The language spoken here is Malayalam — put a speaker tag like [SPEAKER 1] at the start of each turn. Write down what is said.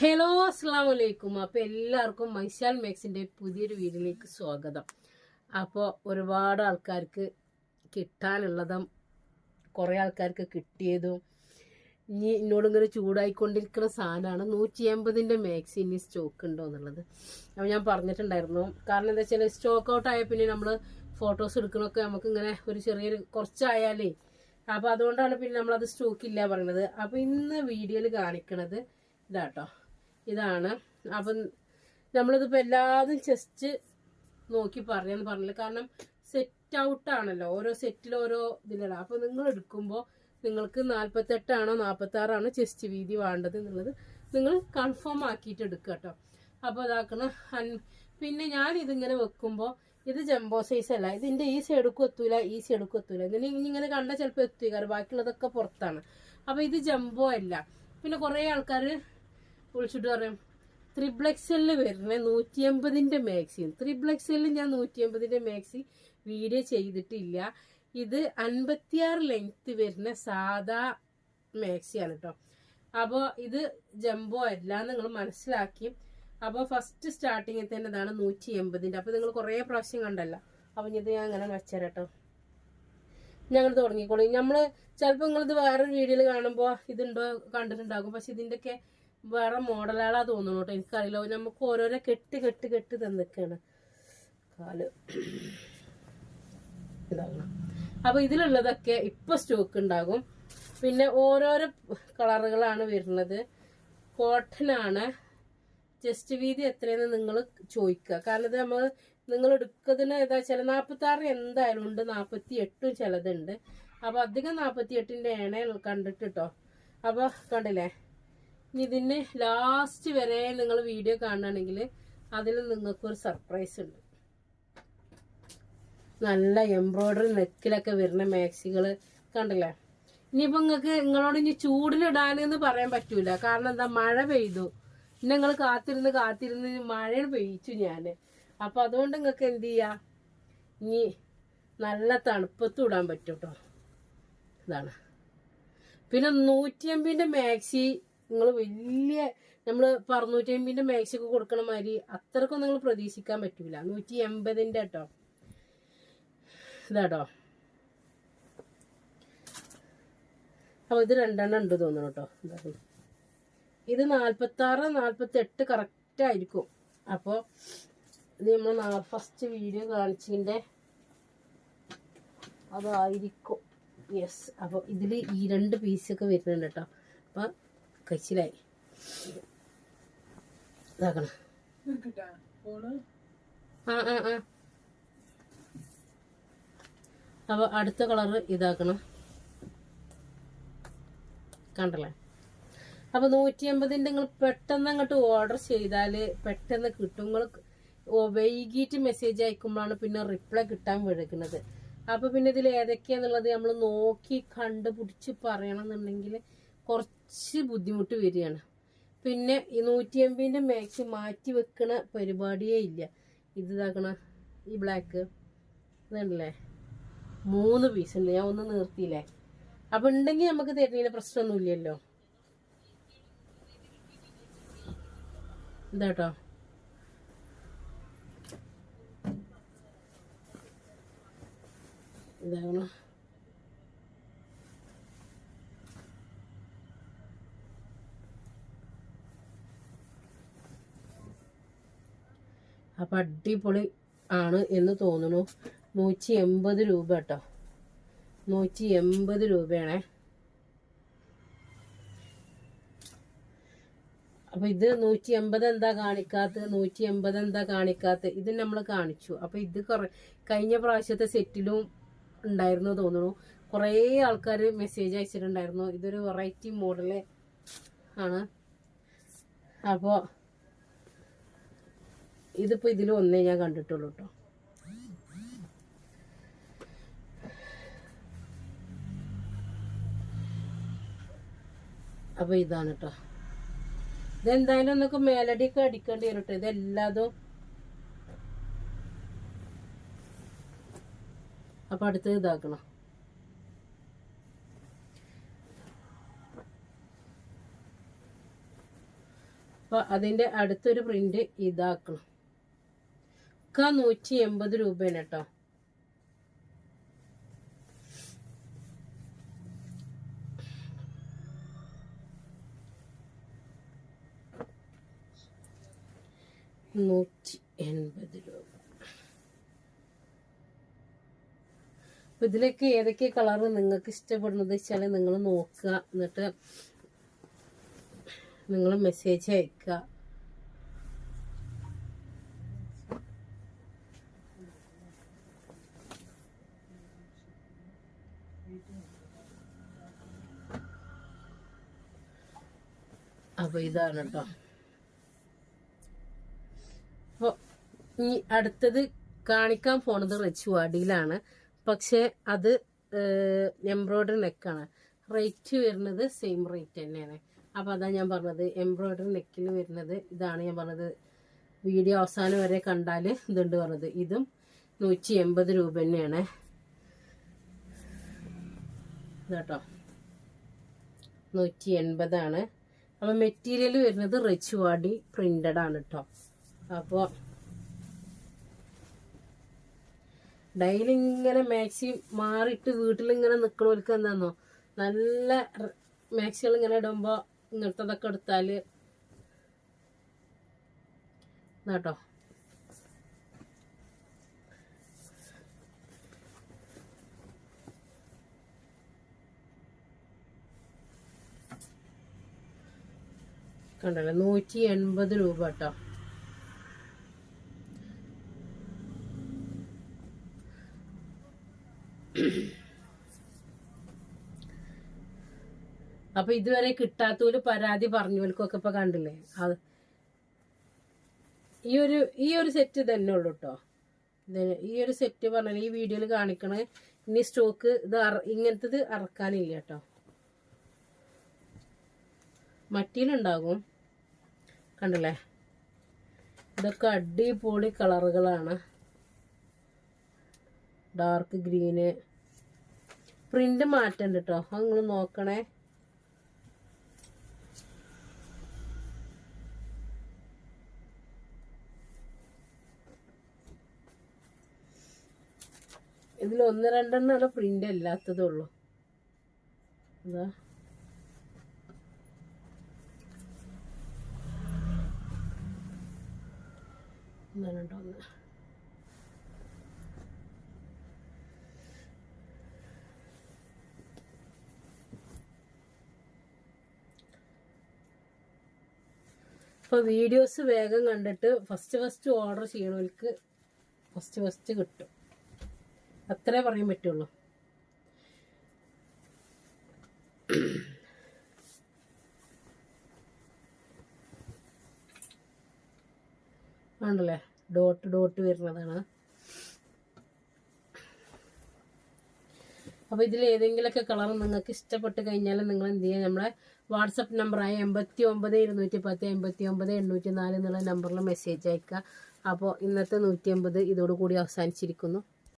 [SPEAKER 1] ഹലോ അസ്സലാമു അലൈക്കും. അപ്പോൾ എല്ലാവർക്കും മൈശാൽ മേക്സിൻ്റെ പുതിയൊരു വീഡിയോയിലേക്ക് സ്വാഗതം. അപ്പോൾ ഒരുപാട് ആൾക്കാർക്ക് കിട്ടാനുള്ളതും കുറേ ആൾക്കാർക്ക് കിട്ടിയതും ഇനി എന്നോടിങ്ങനെ ചൂടായിക്കൊണ്ടിരിക്കുന്ന സാധനമാണ് 180ൻ്റെ മാക്സി ഇനി സ്റ്റോക്ക് ഉണ്ടോ എന്നുള്ളത്. അപ്പോൾ ഞാൻ പറഞ്ഞിട്ടുണ്ടായിരുന്നു. കാരണം എന്താ വെച്ചാൽ സ്റ്റോക്ക് ഔട്ട് ആയ പിന്നെ നമ്മൾ ഫോട്ടോസ് എടുക്കണമൊക്കെ നമുക്ക് ഇങ്ങനെ ഒരു ചെറിയൊരു കുറച്ചായാലേ, അപ്പോൾ അതുകൊണ്ടാണ് പിന്നെ നമ്മളത് സ്റ്റോക്ക് ഇല്ല പറയുന്നത്. അപ്പോൾ ഇന്ന് വീഡിയോയിൽ കാണിക്കണത് ഇതാട്ടോ, ഇതാണ്. അപ്പം നമ്മളിതിപ്പോൾ എല്ലാതും ജസ്റ്റ് നോക്കി പറയാന്ന് പറഞ്ഞില്ല, കാരണം സെറ്റ് ഔട്ടാണല്ലോ, ഓരോ സെറ്റിൽ ഓരോ ഇതിലാണ്. അപ്പോൾ നിങ്ങൾ എടുക്കുമ്പോൾ നിങ്ങൾക്ക് 48 46 ചെസ്റ്റ് വീതി വേണ്ടത് എന്നുള്ളത് നിങ്ങൾ കൺഫേം ആക്കിയിട്ട് എടുക്കുക കേട്ടോ. അപ്പോൾ അതാക്കണ. പിന്നെ ഞാൻ ഇതിങ്ങനെ വെക്കുമ്പോൾ ഇത് ജംബോ സൈസ് അല്ല, ഇതിൻ്റെ ഈ സൈഡുക്കും എത്തൂല, ഈ സൈഡുക്കും എത്തൂല. ഇങ്ങനെ കണ്ടാൽ ചിലപ്പോൾ എത്തുക, കാരണം ബാക്കിയുള്ളതൊക്കെ പുറത്താണ്. അപ്പോൾ ഇത് ജംബോ അല്ല. പിന്നെ കുറേ ആൾക്കാർ വിളിച്ചിട്ട് പറയും ത്രിപ്ലെക്സെല്ലിൽ വരുന്ന 180ൻ്റെ മാക്സി. ത്രിപ്ലെക്സെല്ലിൽ ഞാൻ 180ൻ്റെ മാക്സി വീഡിയോ ചെയ്തിട്ടില്ല. ഇത് 56 ലെങ്ത് വരുന്ന സാധാ മാക്സിയാണ് കേട്ടോ. അപ്പോൾ ഇത് ജംബോ അല്ല നിങ്ങൾ മനസ്സിലാക്കി. അപ്പോൾ ഫസ്റ്റ് സ്റ്റാർട്ടിങ്ങിൽ തന്നെ ഇതാണ് 180ൻ്റെ. അപ്പോൾ നിങ്ങൾ കുറേ പ്രാവശ്യം കണ്ടല്ല. അപ്പം ഇത് ഞാൻ അങ്ങനെ വെച്ചേരാം കേട്ടോ. ഞങ്ങൾ തുടങ്ങിക്കോളൂ. നമ്മൾ ചിലപ്പോൾ നിങ്ങളിത് വേറൊരു വീഡിയോയിൽ കാണുമ്പോൾ ഇതുണ്ടോ കണ്ടിട്ടുണ്ടാകും, പക്ഷെ ഇതിൻ്റെയൊക്കെ വേറെ മോഡലുകളാ തോന്നുന്നു കേട്ടോ. എനിക്കറിയില്ല, നമുക്ക് ഓരോരോ കെട്ട് തന്നിക്കാണ് കാല് ഇതാകണം. അപ്പൊ ഇതിലുള്ളതൊക്കെ ഇപ്പൊ സ്റ്റോക്ക് ഉണ്ടാകും. പിന്നെ ഓരോരോ കളറുകളാണ് വരുന്നത്. കോട്ടൺ ആണ്. ചെസ്റ്റ് വീതി എത്രയെന്ന് നിങ്ങൾ ചോദിക്കുക. കാരണം ഇത് നിങ്ങൾ എടുക്കുന്നതിന് ഏതാ വെച്ചാൽ 46 എന്തായാലും ഉണ്ട്, 48 ചിലതുണ്ട്. അപ്പൊ അധികം 48ൻ്റെ ആണ് കണ്ടിട്ട് കേട്ടോ. അപ്പൊ കണ്ടില്ലേ, ഇതിന് ലാസ്റ്റ് വരെ നിങ്ങൾ വീഡിയോ കാണുകയാണെങ്കിൽ അതിൽ നിങ്ങൾക്കൊരു സർപ്രൈസ് ഉണ്ട്. നല്ല എംബ്രോയിഡറി നെക്കിലൊക്കെ വരുന്ന മാക്സികൾ കണ്ടില്ലേ. ഇനിയിപ്പോൾ നിങ്ങളോട് ഇനി ചൂടിലിടാനെന്ന് പറയാൻ പറ്റൂല. കാരണം എന്താ, മഴ പെയ്തു. പിന്നെ നിങ്ങൾ കാത്തിരുന്ന് മഴ പെയ്ച്ചു ഞാൻ. അപ്പൊ അതുകൊണ്ട് നിങ്ങൾക്ക് എന്ത് ചെയ്യാം, ഇനി നല്ല തണുപ്പത്തും ഇടാൻ പറ്റും കേട്ടോ. ഇതാണ്. പിന്നെ 180ൻ്റെ മാക്സി നിങ്ങൾ വലിയ നമ്മൾ 250ൻ്റെ മാക്സി ഒക്കെ കൊടുക്കണ മാതിരി അത്രക്കൊന്നും നിങ്ങൾ പ്രതീക്ഷിക്കാൻ പറ്റൂല. 180ൻ്റെ കേട്ടോ. ഇതാട്ടോ. അപ്പൊ ഇത് 2 ഉണ്ട് തോന്നുന്നു കേട്ടോ. ഇത് 46 48 കറക്റ്റ് ആയിരിക്കും. അപ്പോൾ ഇത് നമ്മൾ ഫസ്റ്റ് വീഡിയോ കാണിച്ചതിൻ്റെ അതായിരിക്കും. യെസ്. അപ്പോൾ ഇതിൽ ഈ 2 പീസൊക്കെ വരുന്നുണ്ട് കേട്ടോ. അപ്പം കഴിച്ചിലായി ഇതാക്കണം. അപ്പോൾ അടുത്ത കളറ് ഇതാക്കണം. കണ്ടല്ലേ. അപ്പോൾ 180ൻ്റെ നിങ്ങൾ പെട്ടെന്ന് അങ്ങോട്ട് ഓർഡർ ചെയ്താൽ പെട്ടെന്ന് കിട്ടും. നിങ്ങൾ വൈകിട്ട് മെസ്സേജ് അയക്കുമ്പോഴാണ് പിന്നെ റിപ്ലൈ കിട്ടാൻ വഴുകുന്നത്. അപ്പോൾ പിന്നെ ഇതിൽ ഏതൊക്കെയാന്നുള്ളത് നമ്മൾ നോക്കി കണ്ടുപിടിച്ച് പറയണം എന്നുണ്ടെങ്കിൽ കുറച്ച് ബുദ്ധിമുട്ട് വരികയാണ്. പിന്നെ ഈ 180ൻ്റെ മാക്സി മാറ്റി വെക്കണ പരിപാടിയേ ഇല്ല. ഇത് ഇതാക്കണ ഈ ബ്ലാക്ക് ഇതുണ്ടല്ലേ, 3 പീസ് ഉണ്ട്. ഞാൻ ഒന്ന് നിർത്തിയില്ലേ. അപ്പം ഉണ്ടെങ്കിൽ നമുക്ക് തരുന്നതിന് പ്രശ്നമൊന്നുമില്ലല്ലോ. ഇതാട്ടോ. ഇതാകണം. അപ്പം അടിപൊളി ആണ് എന്ന് തോന്നുന്നു. 180 രൂപ കേട്ടോ. 180 രൂപയാണേ. അപ്പം ഇത് 180 എന്താ കാണിക്കാത്തത്, 180 എന്താ കാണിക്കാത്തത്, ഇത് നമ്മൾ കാണിച്ചു. അപ്പം ഇത് കഴിഞ്ഞ പ്രാവശ്യത്തെ സെറ്റിലും ഉണ്ടായിരുന്നു തോന്നുന്നു. കുറേ ആൾക്കാർ മെസ്സേജ് അയച്ചിട്ടുണ്ടായിരുന്നു. ഇതൊരു വെറൈറ്റി മോഡല് ആണ്. അപ്പോൾ ഇതിപ്പോൾ ഇതിൽ ഒന്നേ ഞാൻ കണ്ടിട്ടുള്ളൂ കേട്ടോ. അപ്പോൾ ഇതാണ് കേട്ടോ. ഇതെന്തായാലും ഒന്നൊക്കെ മേലടിയൊക്കെ അടിക്കേണ്ടി വരും കേട്ടോ. ഇതെല്ലാതും. അപ്പം അടുത്ത് ഇതാക്കണം. അപ്പോൾ അതിൻ്റെ അടുത്തൊരു പ്രിന്റ് ഇതാക്കണം. ഒക്കെ 180 രൂപയാണ് കേട്ടോ. രൂപ. അപ്പം ഇതിലേക്ക് ഏതൊക്കെ കളറ് നിങ്ങൾക്ക് ഇഷ്ടപ്പെടുന്നത് വെച്ചാൽ നിങ്ങൾ നോക്കുക, എന്നിട്ട് നിങ്ങൾ മെസ്സേജ് അയക്കുക. അപ്പോൾ ഇതാണ് കേട്ടോ. അപ്പോൾ ഈ അടുത്തത് കാണിക്കാൻ പോണത് റച്ചുവാടിയിലാണ്. പക്ഷേ അത് എംബ്രോയ്ഡറി നെക്കാണ്. റേറ്റ് വരുന്നത് സെയിം റേറ്റ് തന്നെയാണ്. അപ്പോൾ അതാണ് ഞാൻ പറഞ്ഞത്, എംബ്രോയ്ഡറി നെക്കിൽ വരുന്നത് ഇതാണ് ഞാൻ പറഞ്ഞത്. വീഡിയോ അവസാനം വരെ കണ്ടാൽ ഇതുണ്ട് പറഞ്ഞത്. ഇതും 180 രൂപ തന്നെയാണ് കേട്ടോ. 180 ആണ്. അപ്പോൾ മെറ്റീരിയൽ വരുന്നത് റച്ചുവാടി പ്രിന്റഡ് ആണ് കേട്ടോ. അപ്പോൾ ഡെയിലി ഇങ്ങനെ മാക്സി മാറിയിട്ട് വീട്ടിലിങ്ങനെ നിൽക്കണവർക്ക് എന്താണെന്നോ, നല്ല മാക്സികൾ ഇങ്ങനെ ഇടുമ്പോൾ ഇങ്ങനത്തതൊക്കെ എടുത്താൽ കേട്ടോ. കണ്ടല്ലോ 180 രൂപ കേട്ടോ. അപ്പൊ ഇതുവരെ കിട്ടാത്തവര് പരാതി പറഞ്ഞവർക്കൊക്കെ ഇപ്പൊ കണ്ടില്ലേ. അത് ഈ ഒരു സെറ്റ് തന്നെ ഉള്ളു കേട്ടോ. ഈ ഒരു സെറ്റ് പറഞ്ഞാൽ ഈ വീഡിയോയിൽ കാണിക്കണ ഇനി സ്റ്റോക്ക് ഇത് ഇങ്ങനത്തത് ഇറക്കാനില്ല കേട്ടോ. മറ്റീലുണ്ടാകും കണ്ടില്ലേ. ഇതൊക്കെ അടിപൊളി കളറുകളാണ്. ഡാർക്ക് ഗ്രീന് പ്രിന്റ് മാറ്റണ്ട് കേട്ടോ. അത് നിങ്ങൾ നോക്കണേ. ഇതിൽ 1-2 പ്രിന്റ് അല്ലാത്തതുള്ളൂ. എന്താ ഒന്നുണ്ടോ ഒന്ന്. അപ്പോൾ വീഡിയോസ് വേഗം കണ്ടിട്ട് ഫസ്റ്റ് ഓർഡർ ചെയ്യണവർക്ക് ഫസ്റ്റ് കിട്ടും. അത്രേ പറയാൻ പറ്റുള്ളൂ. ആണല്ലേ, ഡോട്ട് വരുന്നതാണ്. അപ്പോൾ ഇതിൽ ഏതെങ്കിലുമൊക്കെ കളർ നിങ്ങൾക്ക് ഇഷ്ടപ്പെട്ട് കഴിഞ്ഞാൽ നിങ്ങൾ എന്ത് ചെയ്യുക, നമ്മളെ വാട്സപ്പ് നമ്പറായ 89-210-89-804 എന്നുള്ള നമ്പറിൽ മെസ്സേജ് അയക്കുക. അപ്പോൾ ഇന്നത്തെ 180 ഇതോടുകൂടി അവസാനിച്ചിരിക്കുന്നു.